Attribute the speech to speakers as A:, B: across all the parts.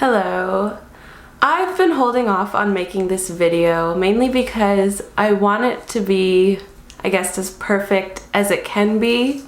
A: Hello. I've been holding off on making this video mainly because I want it to be, I guess, as perfect as it can be.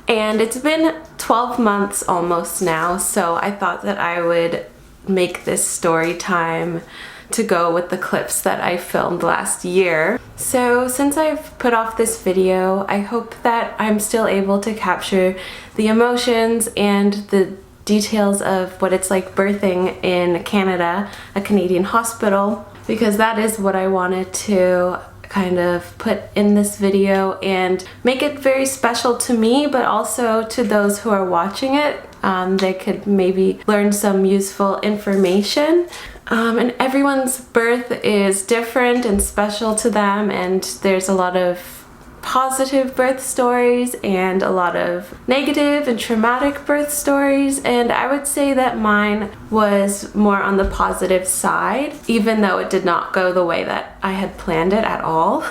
A: And it's been 12 months almost now, so I thought that I would make this story time to go with the clips that I filmed last year. So since I've put off this video, I hope that I'm still able to capture the emotions and the details of what it's like birthing in Canada, a Canadian hospital, because that is what I wanted to kind of put in this video and make it very special to me, but also to those who are watching it. They could maybe learn some useful information. And everyone's birth is different and special to them, and there's a lot of positive birth stories and a lot of negative and traumatic birth stories, and I would say that mine was more on the positive side, even though it did not go the way that I had planned it at all.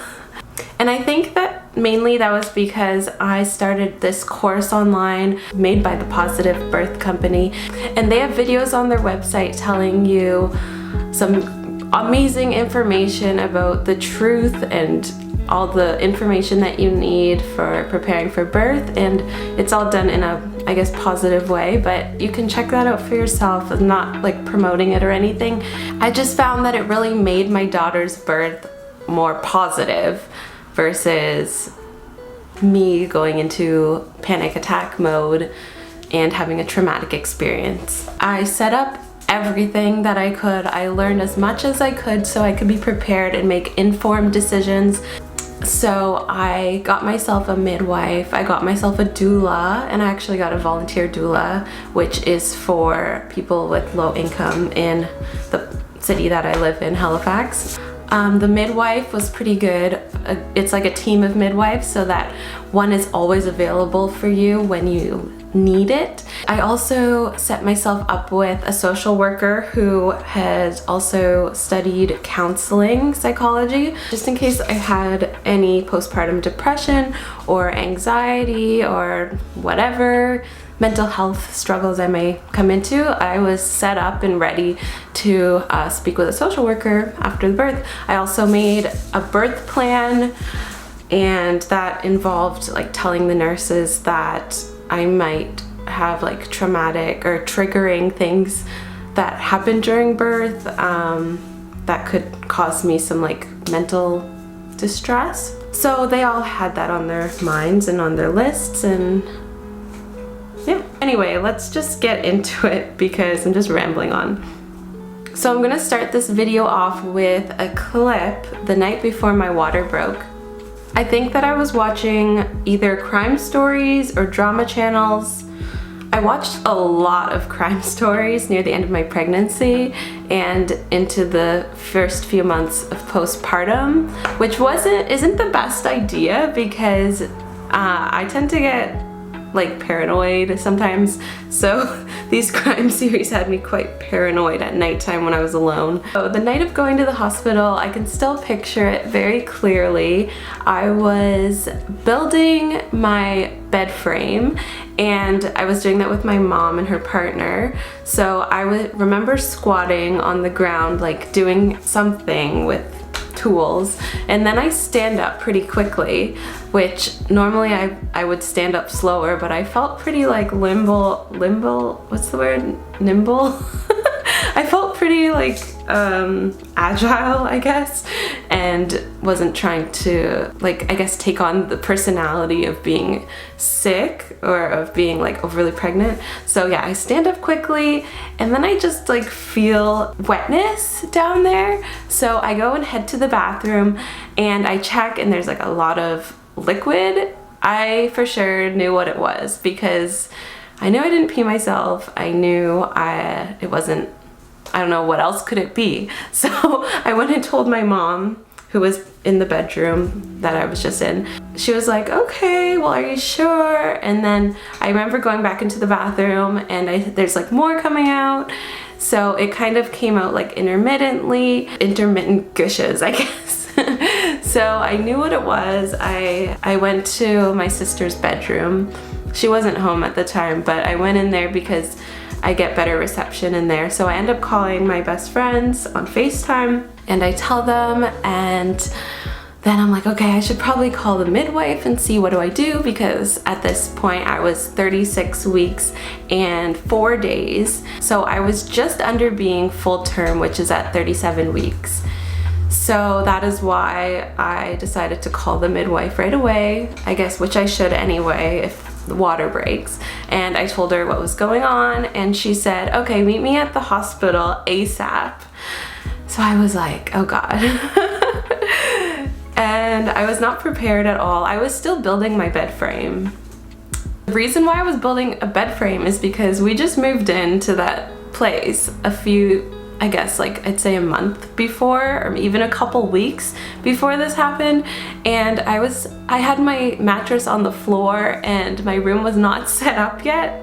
A: And I think that mainly that was because I started this course online made by the Positive Birth Company, and they have videos on their website telling you some amazing information about the truth and all the information that you need for preparing for birth, and it's all done in a, I guess, positive way, but you can check that out for yourself. I'm not like promoting it or anything. I just found that it really made my daughter's birth more positive versus me going into panic attack mode and having a traumatic experience. I set up everything that I could. I learned as much as I could so I could be prepared and make informed decisions. So I got myself a midwife, I got myself a doula, and I actually got a volunteer doula, which is for people with low income in the city that I live in, Halifax. The midwife was pretty good. It's like a team of midwives so that one is always available for you when you need it. I also set myself up with a social worker who has also studied counseling psychology, just in case I had any postpartum depression or anxiety or whatever mental health struggles I may come into. I was set up and ready to speak with a social worker after the birth. I also made a birth plan, and that involved like telling the nurses that I might have like traumatic or triggering things that happen during birth that could cause me some like mental distress. So they all had that on their minds and on their lists, and yeah. Anyway, let's just get into it because I'm just rambling on. So I'm gonna start this video off with a clip the night before my water broke. I think that I was watching either crime stories or drama channels. I watched a lot of crime stories near the end of my pregnancy and into the first few months of postpartum, which isn't the best idea because I tend to get like paranoid sometimes, so these crime series had me quite paranoid at nighttime when I was alone. So the night of going to the hospital, I can still picture it very clearly. I was building my bed frame, and I was doing that with my mom and her partner. So I would remember squatting on the ground, like doing something with tools, and then I stand up pretty quickly, which normally I would stand up slower, but I felt pretty like nimble, what's the word? Nimble? I felt pretty like agile, I guess, and wasn't trying to like, I guess, take on the personality of being sick or of being like overly pregnant. So yeah, I stand up quickly, and then I just like feel wetness down there. So I go and head to the bathroom and I check, and there's like a lot of liquid. I for sure knew what it was because I knew I didn't pee myself. I knew it wasn't, I don't know, what else could it be? So I went and told my mom, who was in the bedroom that I was just in. She was like, okay, well, are you sure? And then I remember going back into the bathroom, and there's like more coming out. So it kind of came out like intermittent gushes, I guess. So I knew what it was. I went to my sister's bedroom. She wasn't home at the time, but I went in there because I get better reception in there. So I end up calling my best friends on FaceTime and I tell them, and then I'm like, okay, I should probably call the midwife and see what do I do, because at this point I was 36 weeks and 4 days. So I was just under being full term, which is at 37 weeks. So that is why I decided to call the midwife right away, I guess, which I should anyway if the water breaks. And I told her what was going on and she said, okay, meet me at the hospital ASAP. So I was like, oh God. And I was not prepared at all. I was still building my bed frame. The reason why I was building a bed frame is because we just moved into that place a few, I guess, like I'd say a month before, or even a couple weeks before this happened. And I had my mattress on the floor and my room was not set up yet.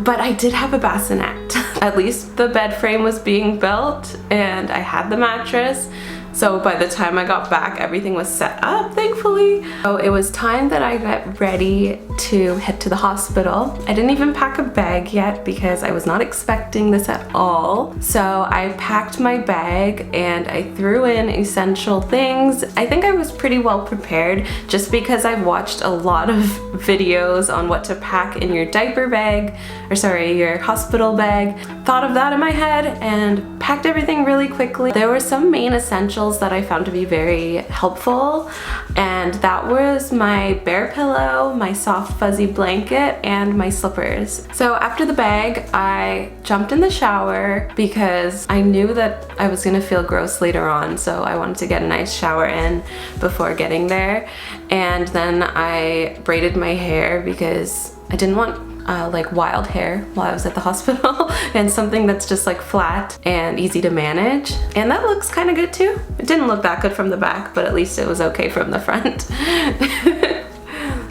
A: But I did have a bassinet. At least the bed frame was being built and I had the mattress. So by the time I got back, everything was set up, thankfully. So it was time that I got ready to head to the hospital. I didn't even pack a bag yet because I was not expecting this at all. So I packed my bag and I threw in essential things. I think I was pretty well prepared just because I've watched a lot of videos on what to pack in your diaper bag, or sorry, your hospital bag. Thought of that in my head and packed everything really quickly. There were some main essentials that I found to be very helpful, and that was my bear pillow, my soft fuzzy blanket, and my slippers. So after the bag, I jumped in the shower because I knew that I was gonna feel gross later on, so I wanted to get a nice shower in before getting there. And then I braided my hair because I didn't want like wild hair while I was at the hospital and something that's just like flat and easy to manage. And that looks kind of good too. It didn't look that good from the back, but at least it was okay from the front.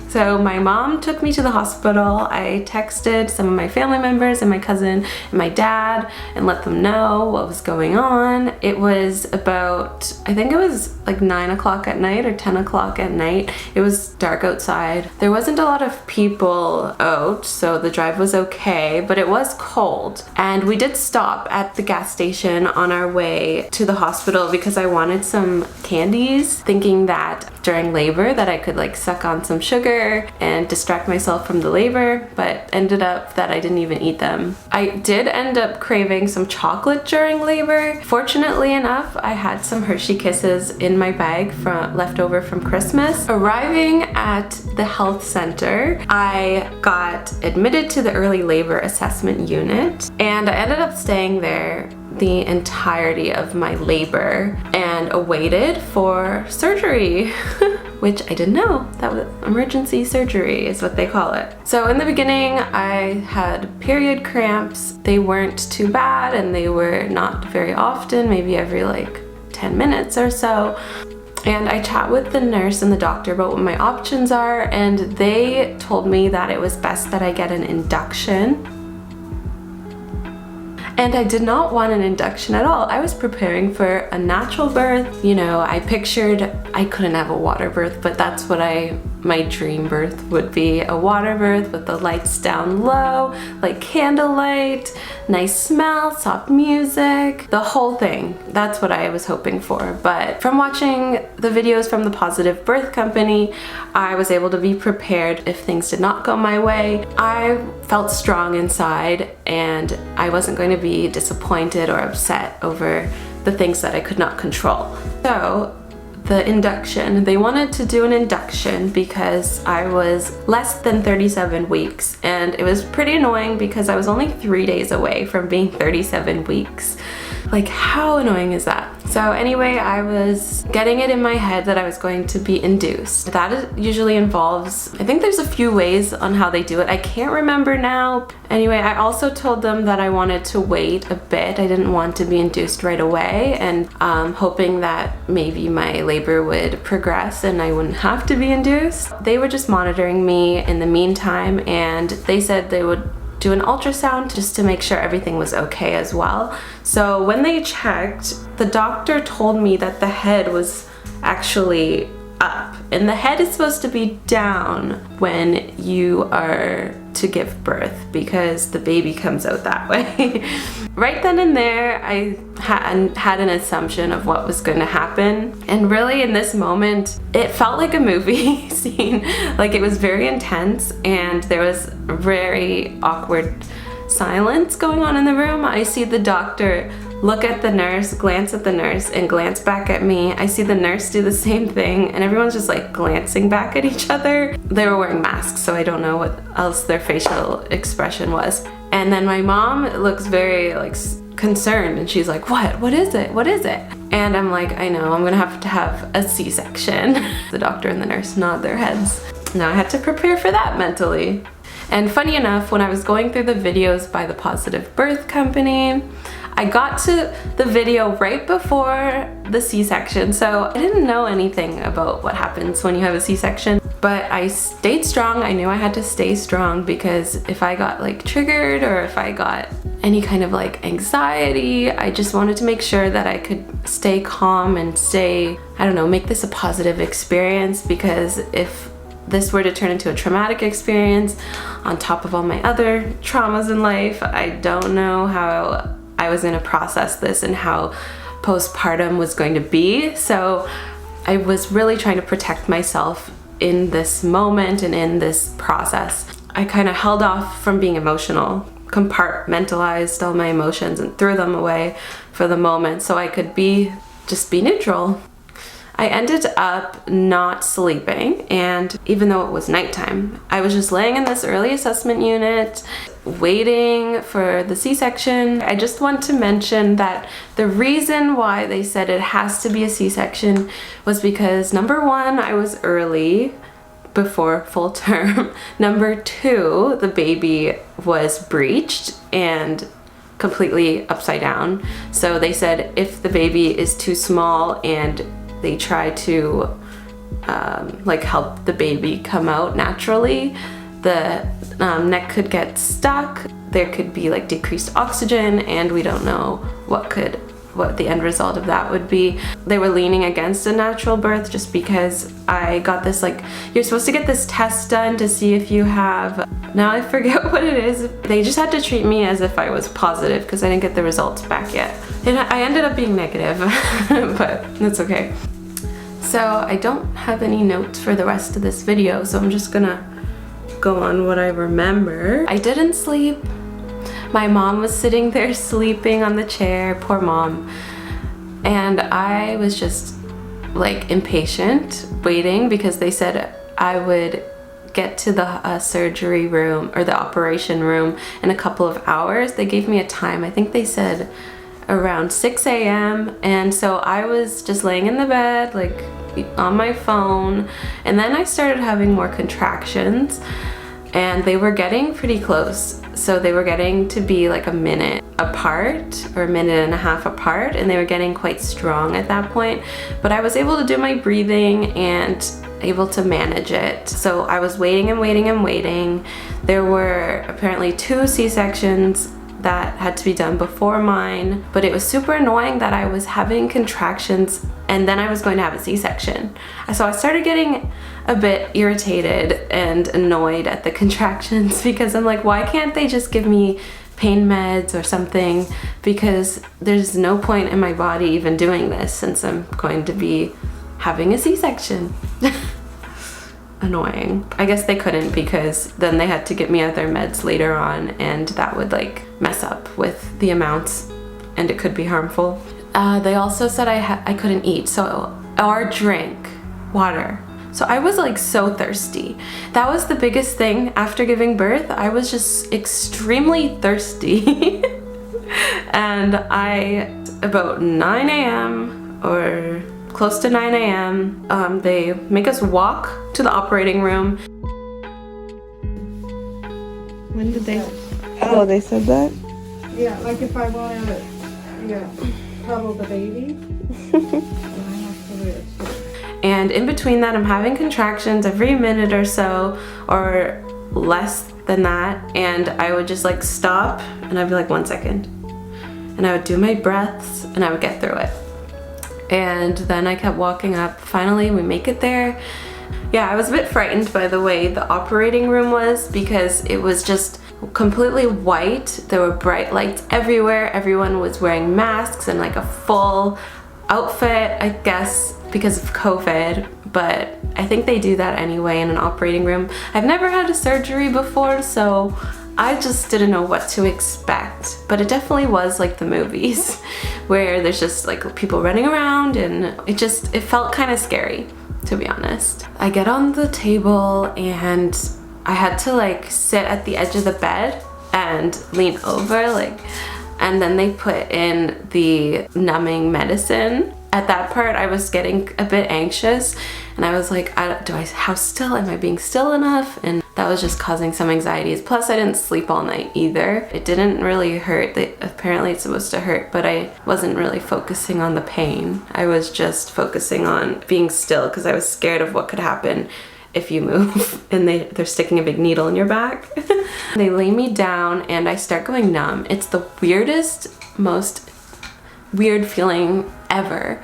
A: So my mom took me to the hospital. I texted some of my family members and my cousin and my dad and let them know what was going on. It was about, I think it was like 9 o'clock at night or 10 o'clock at night. It was dark outside. There wasn't a lot of people out, so the drive was okay, but it was cold. And we did stop at the gas station on our way to the hospital because I wanted some candies, thinking that during labor that I could like suck on some sugar and distract myself from the labor, but ended up that I didn't even eat them. I did end up craving some chocolate during labor. Fortunately enough, I had some Hershey Kisses in my bag left over from Christmas. Arriving at the health center, I got admitted to the early labor assessment unit, and I ended up staying there the entirety of my labor and awaited for surgery, which I didn't know. That was emergency surgery is what they call it. So in the beginning, I had period cramps. They weren't too bad and they were not very often, maybe every like 10 minutes or so. And I chat with the nurse and the doctor about what my options are, and they told me that it was best that I get an induction. And I did not want an induction at all. I was preparing for a natural birth. You know, I pictured I couldn't have a water birth, but that's what my dream birth would be, a water birth with the lights down low, like candlelight, nice smell, soft music, the whole thing. That's what I was hoping for. But from watching the videos from the Positive Birth Company, I was able to be prepared if things did not go my way. I felt strong inside and I wasn't going to be disappointed or upset over the things that I could not control. So the induction, they wanted to do an induction because I was less than 37 weeks, and it was pretty annoying because I was only 3 days away from being 37 weeks. Like, how annoying is that? So anyway, I was getting it in my head that I was going to be induced. That usually involves, I think there's a few ways on how they do it. I can't remember now. Anyway, I also told them that I wanted to wait a bit. I didn't want to be induced right away, and hoping that maybe my labor would progress and I wouldn't have to be induced. They were just monitoring me in the meantime, and they said they would do an ultrasound just to make sure everything was okay as well. So when they checked, the doctor told me that the head was actually up, and the head is supposed to be down when you are to give birth because the baby comes out that way. Right then and there, I had an assumption of what was going to happen. And really in this moment, it felt like a movie scene. Like it was very intense and there was very awkward silence going on in the room. I see the doctor look at the nurse, glance at the nurse, and glance back at me. I see the nurse do the same thing, and everyone's just like glancing back at each other. They were wearing masks, so I don't know what else their facial expression was. And then my mom looks very like concerned, and she's like, what is it? What is it? And I'm like, I know, I'm gonna have to have a C-section. The doctor and the nurse nod their heads. Now I had to prepare for that mentally. And funny enough, when I was going through the videos by the Positive Birth Company, I got to the video right before the C-section, so I didn't know anything about what happens when you have a C-section, but I stayed strong. I knew I had to stay strong because if I got like triggered or if I got any kind of like anxiety, I just wanted to make sure that I could stay calm and stay, I don't know, make this a positive experience, because if this were to turn into a traumatic experience on top of all my other traumas in life, I don't know how I was going to process this and how postpartum was going to be. So I was really trying to protect myself in this moment and in this process. I kind of held off from being emotional, compartmentalized all my emotions and threw them away for the moment so I could just be neutral. I ended up not sleeping, and even though it was nighttime, I was just laying in this early assessment unit waiting for the C-section. I just want to mention that the reason why they said it has to be a C-section was because number one, I was early before full term. Number two, the baby was breached and completely upside down. So they said if the baby is too small and they try to like help the baby come out naturally, the neck could get stuck, there could be like decreased oxygen, and we don't know what the end result of that would be. They were leaning against a natural birth just because I got this, like, you're supposed to get this test done to see if you have, now I forget what it is. They just had to treat me as if I was positive because I didn't get the results back yet. And I ended up being negative, but that's okay. So I don't have any notes for the rest of this video, so I'm just gonna go on what I remember. I didn't sleep. My mom was sitting there sleeping on the chair, poor mom. And I was just like impatient, waiting, because they said I would get to the surgery room or the operation room in a couple of hours. They gave me a time, I think they said around 6 a.m. And so I was just laying in the bed, like on my phone, and then I started having more contractions, and they were getting pretty close. So they were getting to be like a minute apart or a minute and a half apart, and they were getting quite strong at that point. But I was able to do my breathing and able to manage it. So I was waiting and waiting and waiting. There were apparently 2 C-sections that had to be done before mine, but it was super annoying that I was having contractions and then I was going to have a C-section. So I started getting a bit irritated and annoyed at the contractions because I'm like, why can't they just give me pain meds or something? Because there's no point in my body even doing this since I'm going to be having a C-section. Annoying. I guess they couldn't, because then they had to get me other meds later on, and that would like mess up with the amounts and it could be harmful. They also said I couldn't eat or drink water. So I was like so thirsty. That was the biggest thing after giving birth. I was just extremely thirsty. And about 9 a.m. or close to 9 a.m. They make us walk to the operating room. When did they? Oh, they said that?
B: Yeah, like if I want to, cuddle the baby. I have to do it.
A: And in between that, I'm having contractions every minute or so, or less than that. And I would just like stop, and I'd be like, 1 second. And I would do my breaths, and I would get through it. And then I kept walking up. Finally, we make it there. Yeah, I was a bit frightened by the way the operating room was because it was just completely white. There were bright lights everywhere. Everyone was wearing masks and like a full outfit, I guess because of COVID, but I think they do that anyway in an operating room. I've never had a surgery before, so I just didn't know what to expect, but it definitely was like the movies where there's just like people running around, and it felt kind of scary, to be honest. I get on the table and I had to like sit at the edge of the bed and lean over, and then they put in the numbing medicine. At that part, I was getting a bit anxious, and I was like, how still? Am I being still enough? And that was just causing some anxieties. Plus, I didn't sleep all night either. It didn't really hurt. Apparently, it's supposed to hurt, but I wasn't really focusing on the pain. I was just focusing on being still because I was scared of what could happen if you move and they're sticking a big needle in your back. They lay me down and I start going numb. It's the weirdest, most weird feeling ever.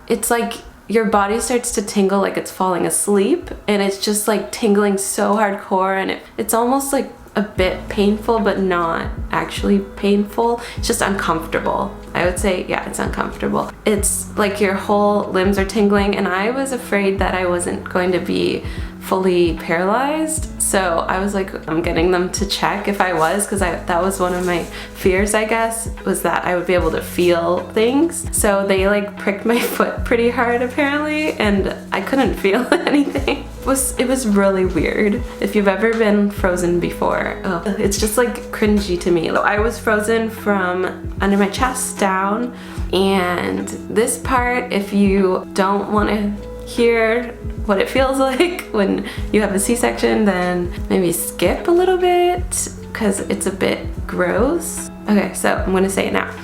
A: It's like your body starts to tingle like it's falling asleep, and it's just like tingling so hardcore, and it's almost like a bit painful, but not actually painful. It's just uncomfortable. I would say, yeah, it's uncomfortable. It's like your whole limbs are tingling, and I was afraid that I wasn't going to be fully paralyzed. So I was like, I'm getting them to check if I was, because that was one of my fears, I guess, was that I would be able to feel things. So they like pricked my foot pretty hard apparently, and I couldn't feel anything. It was really weird. If you've ever been frozen before, it's just like cringy to me. I was frozen from under my chest down, and this part, if you don't want to hear what it feels like when you have a C-section, then maybe skip a little bit because it's a bit gross. Okay, so I'm gonna say it now.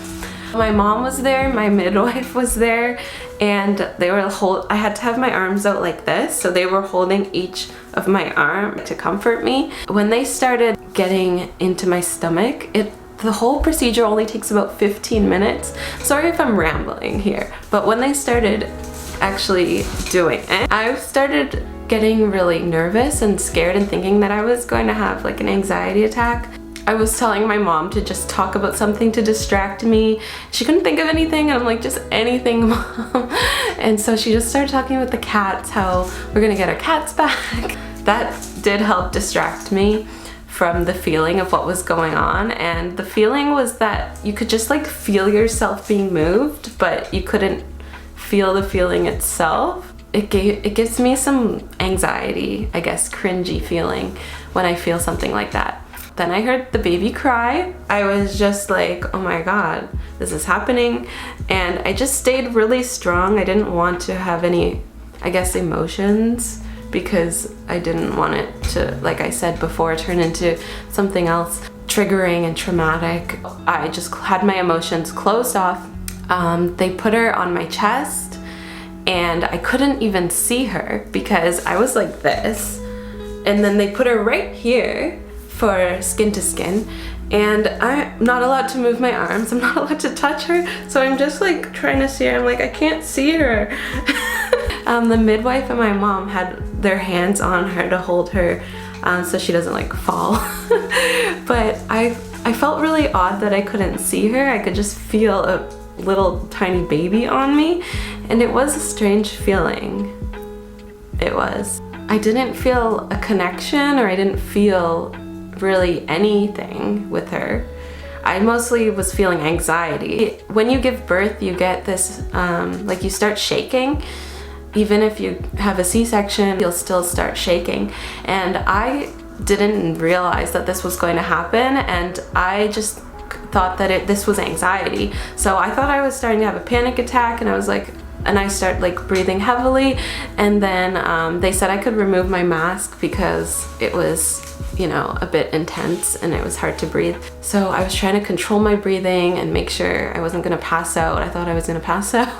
A: My mom was there, my midwife was there, and they were I had to have my arms out like this, so they were holding each of my arm to comfort me. When they started getting into my stomach, the whole procedure only takes about 15 minutes. Sorry if I'm rambling here, but when they started actually doing it, I started getting really nervous and scared and thinking that I was going to have like an anxiety attack. I was telling my mom to just talk about something to distract me. She couldn't think of anything, and I'm like, just anything, Mom. And so she just started talking about the cats, how we're gonna get our cats back. That did help distract me from the feeling of what was going on, and the feeling was that you could just like feel yourself being moved, but you couldn't feel the feeling itself. It gives me some anxiety, I guess, cringy feeling when I feel something like that. Then I heard the baby cry. I was just like, oh my God, this is happening. And I just stayed really strong. I didn't want to have any, I guess, emotions, because I didn't want it to, like I said before, turn into something else triggering and traumatic. I just had my emotions closed off. They put her on my chest, and I couldn't even see her because I was like this. And then they put her right here for skin to skin, and I'm not allowed to move my arms. I'm not allowed to touch her. So I'm just like trying to see her. I'm like, I can't see her. The midwife and my mom had their hands on her to hold her so she doesn't like fall. But I felt really odd that I couldn't see her. I could just feel a little tiny baby on me, and it was a strange feeling. It was. I didn't feel a connection, or I didn't feel really anything with her. I mostly was feeling anxiety. When you give birth, you get this, like you start shaking. Even if you have a C-section, you'll still start shaking. And I didn't realize that this was going to happen, and I just thought that this was anxiety. So I thought I was starting to have a panic attack, and I start like breathing heavily, and then they said I could remove my mask because it was, you know, a bit intense and it was hard to breathe. So I was trying to control my breathing and make sure I wasn't gonna pass out. I thought I was gonna pass out.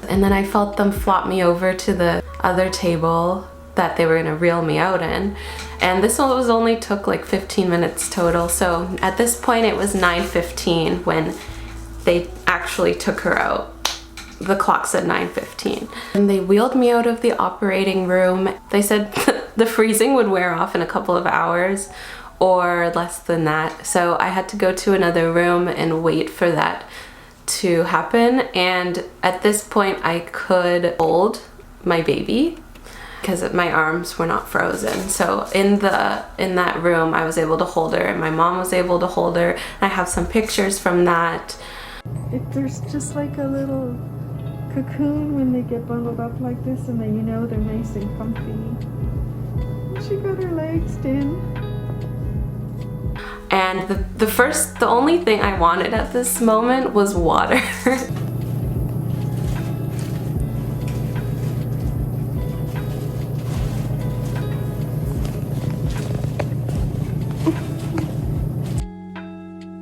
A: And then I felt them flop me over to the other table that they were gonna reel me out in. And this one only took like 15 minutes total. So at this point it was 9:15 when they actually took her out. the clock said 9:15. And they wheeled me out of the operating room. They said the freezing would wear off in a couple of hours or less than that. So I had to go to another room and wait for that to happen. And at this point I could hold my baby because my arms were not frozen. So in that room I was able to hold her, and my mom was able to hold her. I have some pictures from that.
B: If there's just like a little cocoon when they get bundled up like this, and then you know they're nice and comfy. She got her legs in.
A: And the only thing I wanted at this moment was water.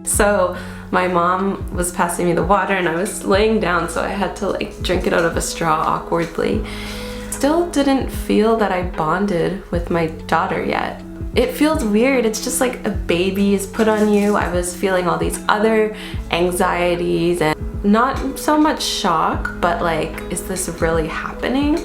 A: So my mom was passing me the water and I was laying down, so I had to like drink it out of a straw awkwardly. Still didn't feel that I bonded with my daughter yet. It feels weird. It's just like a baby is put on you. I was feeling all these other anxieties and not so much shock, but like, is this really happening?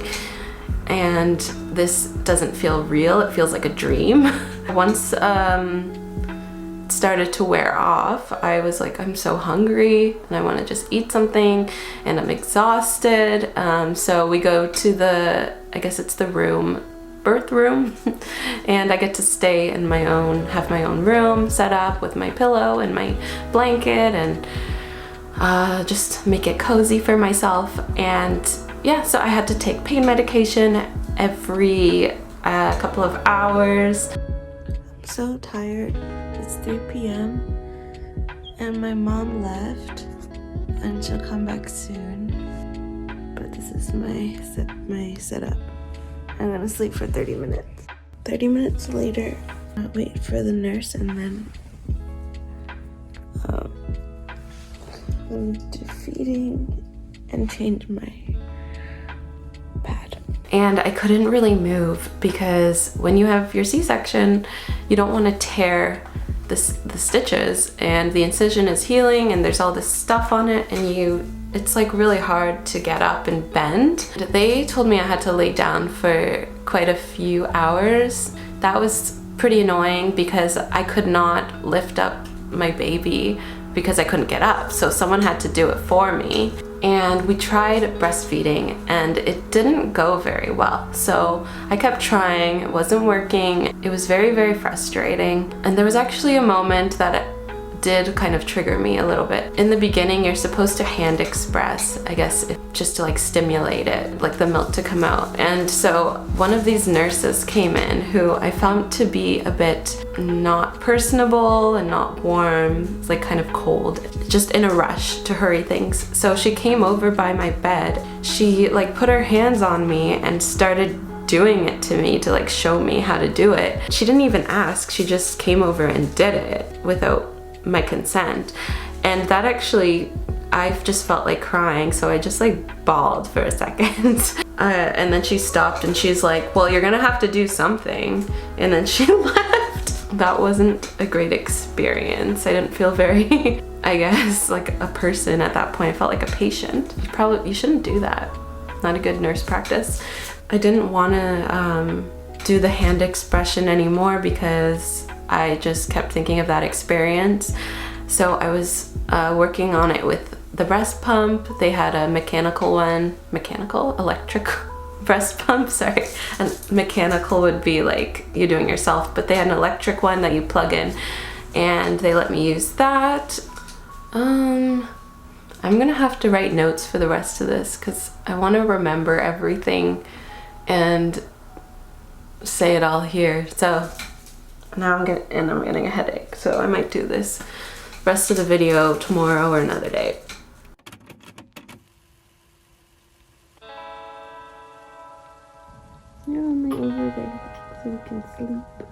A: And this doesn't feel real. It feels like a dream. Once it started to wear off, I was like, I'm so hungry and I want to just eat something and I'm exhausted. So we go to I guess it's the birth room, and I get to stay in have my own room set up with my pillow and my blanket and just make it cozy for myself. And yeah, so I had to take pain medication every couple of hours. I'm so tired. It's 3 p.m. and my mom left and she'll come back soon. But this is my setup. I'm gonna sleep for 30 minutes. 30 minutes later, I'll wait for the nurse and then I'm do feeding and change my pad. And I couldn't really move because when you have your C-section, you don't want to tear the stitches, and the incision is healing and there's all this stuff on it, and it's like really hard to get up and bend. They told me I had to lay down for quite a few hours. That was pretty annoying because I could not lift up my baby because I couldn't get up. So someone had to do it for me. And we tried breastfeeding and it didn't go very well. So I kept trying, it wasn't working. It was very, very frustrating. And there was actually a moment that it did kind of trigger me a little bit. In the beginning, you're supposed to hand express, I guess, just to like stimulate it, like the milk to come out. And so one of these nurses came in who I found to be a bit not personable and not warm, like kind of cold, just in a rush to hurry things. So she came over by my bed. She like put her hands on me and started doing it to me to like show me how to do it. She didn't even ask, she just came over and did it without my consent. And that actually, I just felt like crying, so I just like bawled for a second. And then she stopped and she's like, well, you're gonna have to do something. And then she left. That wasn't a great experience. I didn't feel very, I guess, like a person at that point. I felt like a patient. You shouldn't do that. Not a good nurse practice. I didn't want to do the hand expression anymore because I just kept thinking of that experience. So I was working on it with the breast pump. They had a electric breast pump, sorry. And mechanical would be like you doing yourself, but they had an electric one that you plug in, and they let me use that. I'm gonna have to write notes for the rest of this because I want to remember everything and say it all here. So now I'm getting a headache, so I might do this rest of the video tomorrow or another day. You're only over there so we can sleep.